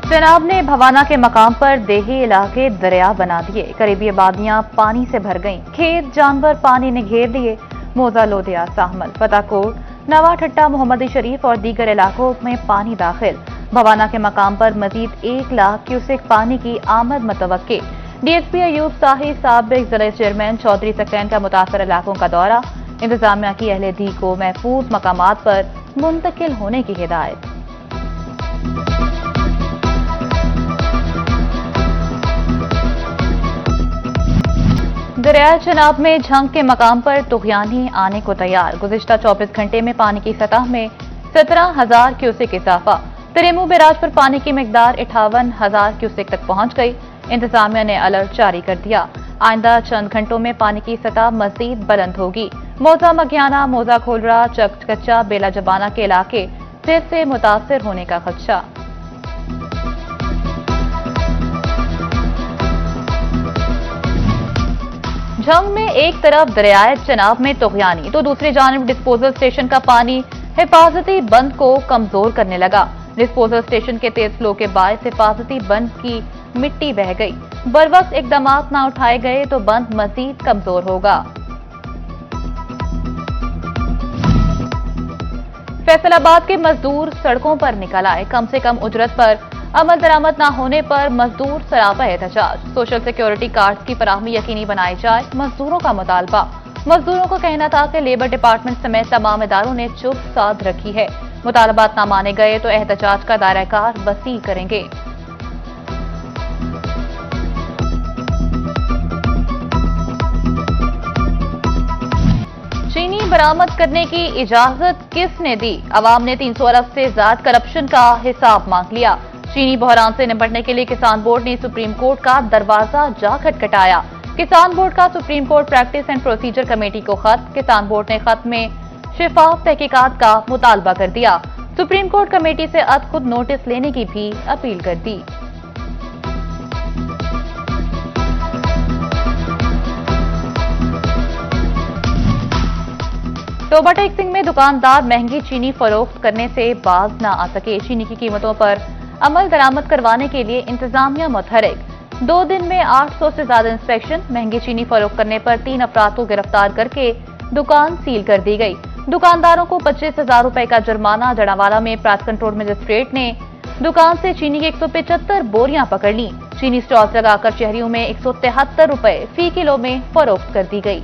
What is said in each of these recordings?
जनाब ने भवाना के मकाम पर देही इलाके दरिया बना दिए। करीबी आबादियां पानी से भर गईं। खेत जानवर पानी ने घेर लिए। मोजा लोदिया साहमल फताकोट नवा ठट्टा मोहम्मदी शरीफ और दीगर इलाकों में पानी दाखिल। भवाना के मकाम पर मजीद 1 लाख क्यूसेक पानी की आमद मतवक्के। डीएसपी अयूब साही साबिक जिला चेयरमैन चौधरी सकैन का मुतासर इलाकों का दौरा। इंतजामिया की अहले दी को महफूज मकामात पर मुंतकिल होने की हिदायत। दरिया चनाब में झंग के मकाम पर तुगयानी आने को तैयार। गुज़िश्ता 24 घंटे में पानी की सतह में 17,000 क्यूसेक इजाफा। तिरेमू बैराज पर पानी की मिकदार 58,000 क्यूसेक तक पहुंच गई। इंतजामिया ने अलर्ट जारी कर दिया। आइंदा चंद घंटों में पानी की सतह मजीद बुलंद होगी। मोजा मगियाना, मोजा खोलरा, चकचकच्चा, बेला जबाना के इलाके फिर से मुतासर होने का खदशा। झंग में एक तरफ दरियाए चनाब में तुगयानी तो दूसरी जानिब डिस्पोजल स्टेशन का पानी हिफाजती बंद को कमजोर करने लगा। डिस्पोजल स्टेशन के तेज फ्लो के बायस हिफाजती बंद की मिट्टी बह गई। बरवक्त इकदामात न उठाए गए तो बंद मजीद कमजोर होगा। फैसलाबाद के मजदूर सड़कों पर निकल आए। कम से कम उजरत पर अमल दरामद न होने पर मजदूर सरापा एहतजाज। सोशल सिक्योरिटी कार्ड की फराहमी यकीनी बनाई जाए, मजदूरों का मुतालबा। मजदूरों का कहना था कि लेबर डिपार्टमेंट समेत तमाम इदारों ने चुप साध रखी है। मुतालबात न माने गए तो एहतजाज का दायरा-कार वसी करेंगे। चीनी बरामद करने की इजाजत किसने दी? अवाम ने 300 अरब से ज्यादा करप्शन का हिसाब मांग लिया। चीनी बहरान से निपटने के लिए किसान बोर्ड ने सुप्रीम कोर्ट का दरवाजा जा खटखटाया। किसान बोर्ड का supreme court practice and procedure committee को खत। किसान बोर्ड ने खत में शिफाफ तहकीकात का मुतालबा कर दिया। सुप्रीम कोर्ट कमेटी से खुद नोटिस लेने की भी अपील कर दी। टोबा टेक सिंह में दुकानदार महंगी चीनी फरोख्त करने से बाज न आ सके। चीनी की कीमतों पर अमल दरामद करवाने के लिए इंतजामिया मुतहरिक। 2 दिन में 800 से ज्यादा इंस्पेक्शन। महंगी चीनी फरोख्त करने पर 3 अफराद को गिरफ्तार करके दुकान सील कर दी गई। दुकानदारों को 25,000 रुपए का जुर्माना। जड़ावाला में प्रांत कंट्रोल मजिस्ट्रेट ने दुकान से चीनी की 175 बोरियां पकड़ ली। चीनी स्टॉल्स लगाकर शहरियों में 173 रुपए फी किलो में फरोख्त कर दी गई।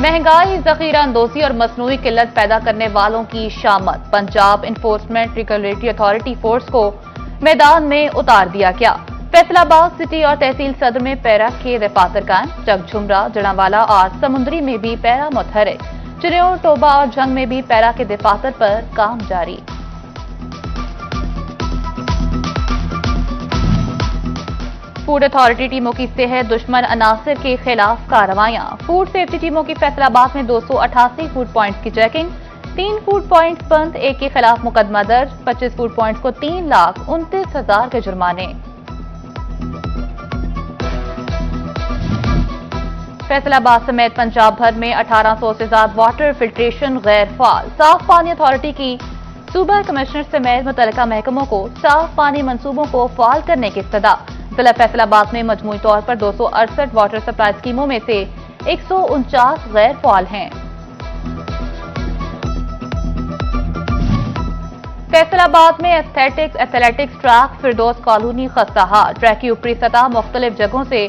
महंगाई, जखीरा अंदोजी और मसनूई किल्लत पैदा करने वालों की शामत। Punjab enforcement regulatory authority force को मैदान में उतार दिया गया। फैसलाबाद सिटी और तहसील सदर में पैरा के दफातर कायम। चकझुमरा, जड़ावाला और समुंदरी में भी पैरा मुतहरिक। चिन्योर, टोबा और जंग में भी पैरा के दफातर पर काम जारी। फूड अथॉरिटी टीमों की सेहत दुश्मन अनासिर के खिलाफ कार्रवाइयां। फूड सेफ्टी टीमों की फैसलाबाद में 288 फूड पॉइंट्स की चेकिंग। 3 फूड पॉइंट्स बंद, 1 के खिलाफ मुकदमा दर्ज। 25 फूड पॉइंट्स को 3,29,000 के जुर्माने। फैसलाबाद समेत पंजाब भर में 1800 से ज्यादा वाटर फिल्ट्रेशन गैर फाल। साफ पानी अथॉरिटी की सूबा कमिश्नर समेत मुतल्लिका महकमों को साफ पानी मंसूबों को फाल करने की इस्तदा। जिला फैसलाबाद में मजमूई तौर पर 268 वाटर सप्लाई स्कीमों में से 149 गैर फाल हैं। फैसलाबाद में एथलेटिक्स ट्रैक फिरदौस कॉलोनी खस्ताहाल। ट्रैक की ऊपरी सतह मुख्तलिफ जगहों से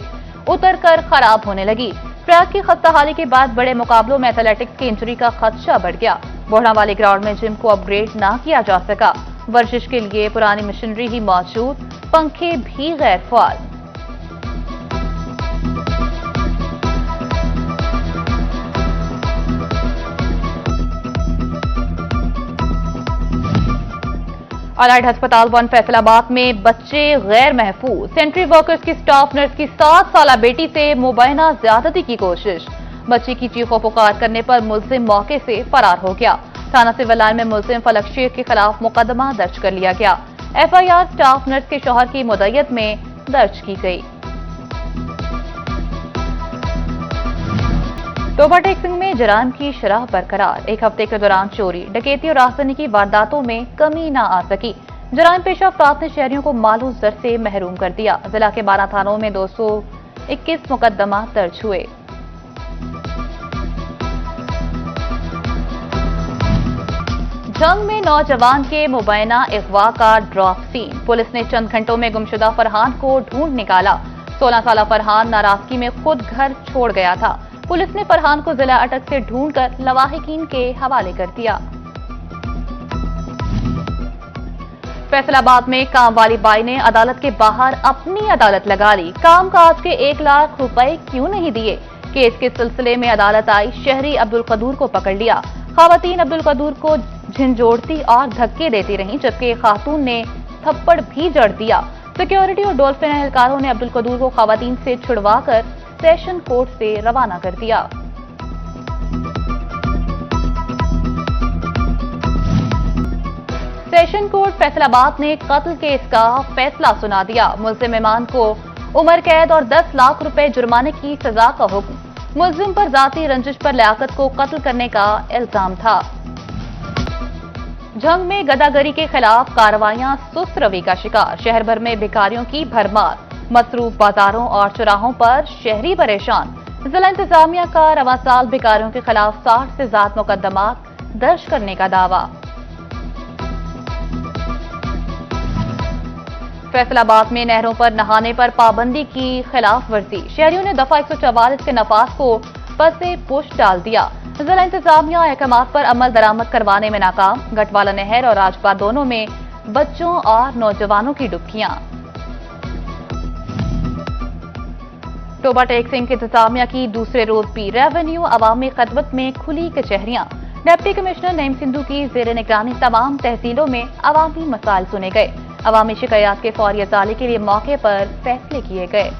उतरकर खराब होने लगी। ट्रैक की खस्ताहाली के बाद बड़े मुकाबलों में एथलेटिक्स की इंजरी का खदशा बढ़ गया। बोहड़ा वाले ग्राउंड में जिम को अपग्रेड न किया जा सका। वर्जिश के लिए पुरानी मशीनरी ही मौजूद, पंखे भी गैर फाल। अलाइड अस्पताल 1 फैसलाबाद में बच्चे गैर महफूज। सेंट्री वर्कर्स की स्टाफ नर्स की 7 साला बेटी से मुबैना ज्यादती की कोशिश। बच्ची की चीखों पुकार करने पर मुलजिम मौके से फरार हो गया। थाना सिविल लाइन में मुलजिम फलक शेख के खिलाफ मुकदमा दर्ज कर लिया गया। एफआईआर स्टाफ नर्स के शौहर की मुद्दत में दर्ज की गई। टोबा टेक्सिंग में जराइम की शरह बरकरार। एक हफ्ते के दौरान चोरी, डकैती और राजधानी की वारदातों में कमी न आ सकी। जराइम पेशा अफराद ने शहरियों को मालूम जर से महरूम कर दिया। जिला के 12 थानों में 221 मुकदमा दर्ज हुए। जंग में नौजवान के मुबैना अगवा का ड्रॉप सीन। पुलिस ने चंद घंटों में गुमशुदा फरहान को ढूंढ निकाला। 16 साला फरहान नाराजगी में खुद घर छोड़ गया था। पुलिस ने फरहान को जिला अटक से ढूंढकर लवाहिकीन के हवाले कर दिया। फैसलाबाद में काम वाली बाई ने अदालत के बाहर अपनी अदालत लगा ली। काम काज के 1 लाख रुपए क्यों नहीं दिए? केस के सिलसिले में अदालत आई, शहरी अब्दुल कदूर को पकड़ लिया। खवातीन अब्दुल कदूर को झिंझोड़ती और धक्के देती रहीं, जबकि खातून ने थप्पड़ भी जड़ दिया। सिक्योरिटी और डॉल्फिन एहलकारों ने अब्दुल कदूर को खवातीन से छुड़वाकर सेशन कोर्ट से रवाना कर दिया। सेशन कोर्ट फैसलाबाद ने कत्ल केस का फैसला सुना दिया। मुल्जिम इमान को उम्र कैद और 10 लाख रुपए जुर्माने की सजा का हुक्म। मुल्जिम पर जाती रंजिश पर लियाकत को कत्ल करने का इल्जाम था। जंग में गदागरी के खिलाफ कार्रवाइयां सुस्त रवि का शिकार। शहर भर में भिखारियों की भरमार। मसरूफ बाजारों और चौराहों पर शहरी परेशान। जिला इंतजामिया का रवां साल भिखारियों के खिलाफ 60 से ज्यादा मुकदमा दर्ज करने का दावा। फैसलाबाद में नहरों पर नहाने पर पाबंदी की खिलाफ वर्जी। शहरियों ने दफा 144 के नफाज को पसे पुश डाल दिया। जिला इंतजामिया अहकामात पर अमल दरामद करवाने में नाकाम। गटवाला नहर और राजबाग दोनों में बच्चों और नौजवानों की डुबकियां। टोबा टेक्सिंग की इंतजामिया की दूसरे रोज भी रेवेन्यू अवामी खदमत में खुली कचहरियां। डिप्टी कमिश्नर नईम सिंधु की जेर निगरानी तमाम तहसीलों में अवामी मसाइल सुने गए। अवामी शिकायत के फौरी अजाले के लिए मौके पर फैसले किए गए।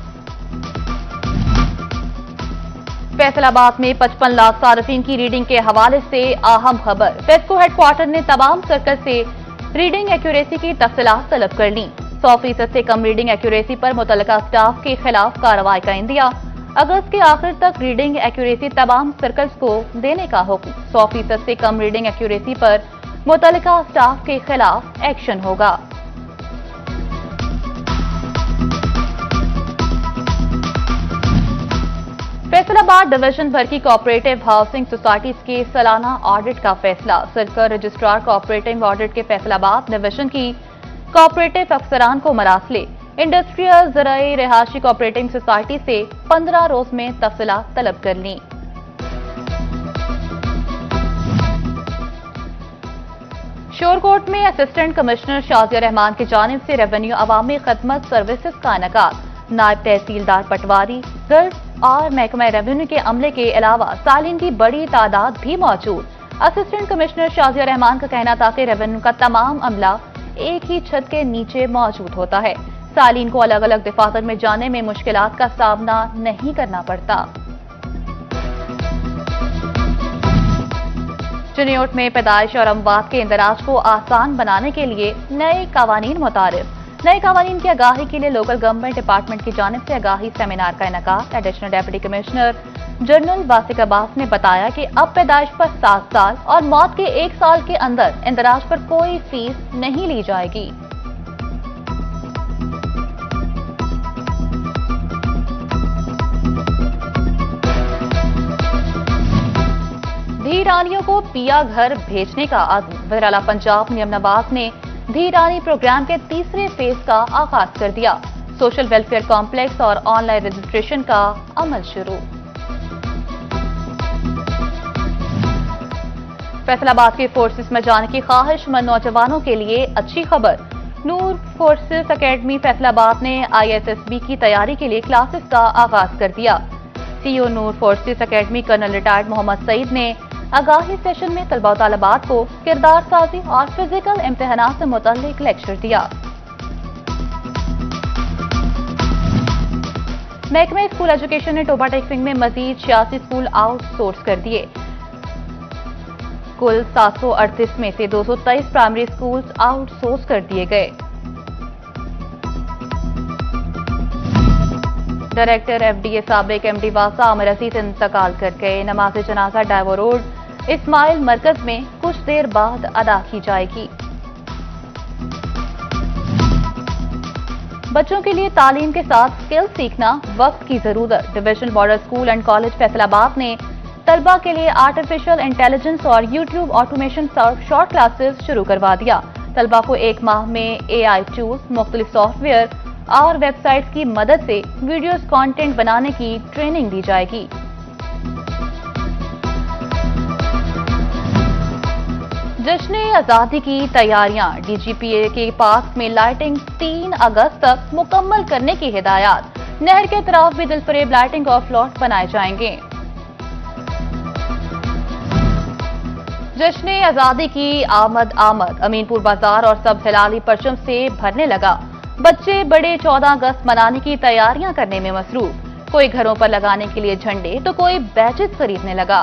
फैसलाबाद में 55 लाख सार्फिन की रीडिंग के हवाले से अहम खबर। फेस्को हेडक्वार्टर ने तमाम सर्कल से रीडिंग एक्यूरेसी की तफसीलात तलब कर ली। 100% से कम रीडिंग एक्यूरेसी पर मुतल्लिका स्टाफ के खिलाफ कार्रवाई का इंदिया। अगस्त के आखिर तक रीडिंग एक्यूरेसी तमाम सर्कल्स को देने का हुक्म। 100% से कम रीडिंग एक्यूरेसी पर मुतल्लिका स्टाफ के खिलाफ एक्शन होगा। फैसलाबाद डिवीजन भर की कोऑपरेटिव हाउसिंग सोसाइटीज के सालाना ऑडिट का फैसला। सर्कल रजिस्ट्रार कोऑपरेटिव ऑडिट के फैसलाबाद डिवीजन की कोऑपरेटिव अफसरान को मरासले। इंडस्ट्रियल ज़राई रिहायशी कोऑपरेटिव सोसाइटी से 15 रोज में तफसीलात तलब कर ली। शोरकोट में असिस्टेंट कमिश्नर शाजिया रहमान की जानिब से रेवेन्यू अवामी खदमत सर्विसेज का इनेकाद। नायब तहसीलदार पटवारी, गर्ल्स और महकमा रेवेन्यू के अमले के अलावा सालीन की बड़ी तादाद भी मौजूद। असिस्टेंट कमिश्नर शाजिया रहमान का कहना था कि रेवेन्यू का तमाम अमला एक ही छत के नीचे मौजूद होता है। सालीन को अलग अलग दफातर में जाने में मुश्किलात का सामना नहीं करना पड़ता। चिनियोट में पैदाइश और अमवात के इंदराज को आसान बनाने के लिए नए कावानीन मुतारिफ। नए कावानीन की आगाही के लिए लोकल गवर्नमेंट डिपार्टमेंट की जानिब से आगाही सेमिनार का इनेकाद। Additional deputy commissioner general वासिक Abbas ने बताया कि अब पैदाइश पर 7 साल और मौत के 1 साल के अंदर इंदराज पर कोई फीस नहीं ली जाएगी। धी रानियों को पिया घर भेजने का आज़म। वज़ीर-ए-आला पंजाब नियम नवाज ने धी रानी प्रोग्राम के तीसरे फेज का आगाज कर दिया। सोशल वेलफेयर कॉम्प्लेक्स और ऑनलाइन रजिस्ट्रेशन का अमल शुरू। फैसलाबाद के फोर्सेस में जाने की ख्वाहिशमंद नौजवानों के लिए अच्छी खबर। नूर फोर्सेस एकेडमी फैसलाबाद ने ISSB की तैयारी के लिए क्लासेस का आगाज कर दिया। CEO Noor forces academy colonel retired Mohammad Saeed ने आगाही सेशन में तलबा तालिबात को किरदार साजी और फिजिकल इम्तिहानात से मुतल्लिक लेक्चर दिया। महकमा स्कूल एजुकेशन ने टोबा टेक्सिंग में मजीद 86 स्कूल आउटसोर्स कर दिए। कुल 738 में से 223 प्राइमरी स्कूल्स आउटसोर्स कर दिए गए। डायरेक्टर FDA साबिक MD वासा आमिर रशीद इंतकाल कर गए। नमाज जनाजा डाइवो रोड इस्माइल मरकज में कुछ देर बाद अदा की जाएगी। बच्चों के लिए तालीम के साथ स्किल सीखना वक्त की जरूरत। Division model school and college Faisalabad ने तलबा के लिए आर्टिफिशियल इंटेलिजेंस और यूट्यूब ऑटोमेशन शॉर्ट क्लासेस शुरू करवा दिया। तलबा को एक माह में AI टूल्स, मुख्तलिफ सॉफ्टवेयर और वेबसाइट्स की मदद से वीडियोस कंटेंट बनाने की ट्रेनिंग दी जाएगी। जश्न आजादी की तैयारियां। DGPA के पार्क में लाइटिंग 3 अगस्त तक मुकम्मल करने की हिदायत। नहर के तरफ भी दिलफरेब लाइटिंग और फ्लॉट बनाए जाएंगे। जश्न आजादी की आमद अमीनपुर बाजार और सब हिलाली परचम से भरने लगा। बच्चे बड़े 14 अगस्त मनाने की तैयारियां करने में मसरूफ। कोई घरों पर लगाने के लिए झंडे तो कोई बैचेस खरीदने लगा।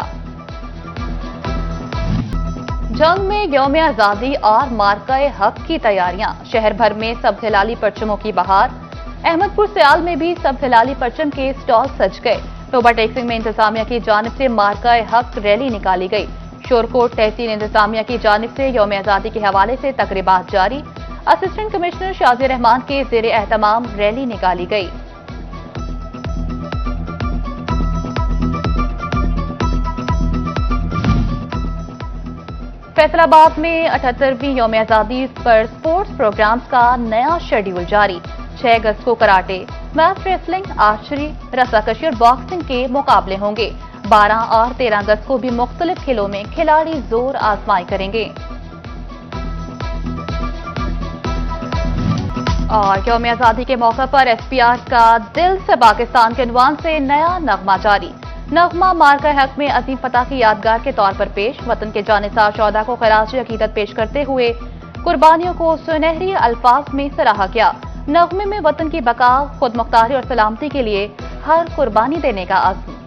जंग में यौम आजादी और मार्काए हक की तैयारियां। शहर भर में सब हिलाली परचमों की बहार। अहमदपुर सियाल में भी सब हिलाली परचम के स्टॉल सज गए। टोबा टेक्सिंग में इंतजामिया की जानिब से मार्काए हक रैली निकाली गई। शोरकोट तहसील इंतजामिया की जानिब से यौम आजादी के हवाले से तकरीबात जारी। असिस्टेंट कमिश्नर शाजी रहमान के ज़ेर एहतमाम रैली निकाली गई। फैसलाबाद में 78वीं यौम आजादी पर स्पोर्ट्स प्रोग्राम्स का नया शेड्यूल जारी। 6 अगस्त को कराटे, मैथ रेसलिंग, आर्चरी, रस्साकशी और बॉक्सिंग के मुकाबले होंगे। 12 और 13 अगस्त को भी मुख्तलिफ खेलों में खिलाड़ी जोर आजमाई करेंगे। और यौम आजादी के मौके पर SPR का दिल से पाकिस्तान के उन्वान से नया नगमा जारी। नगमा मार्का हक में अजीम फतह की यादगार के तौर पर पेश। वतन के जानिसार शौदा को खराज अकीदत पेश करते हुए कुर्बानियों को सुनहरी अल्फाज में सराहा गया। नगमे में वतन की बका, खुद मुख्तारी और सलामती के लिए हर कुर्बानी देने का अज़्म।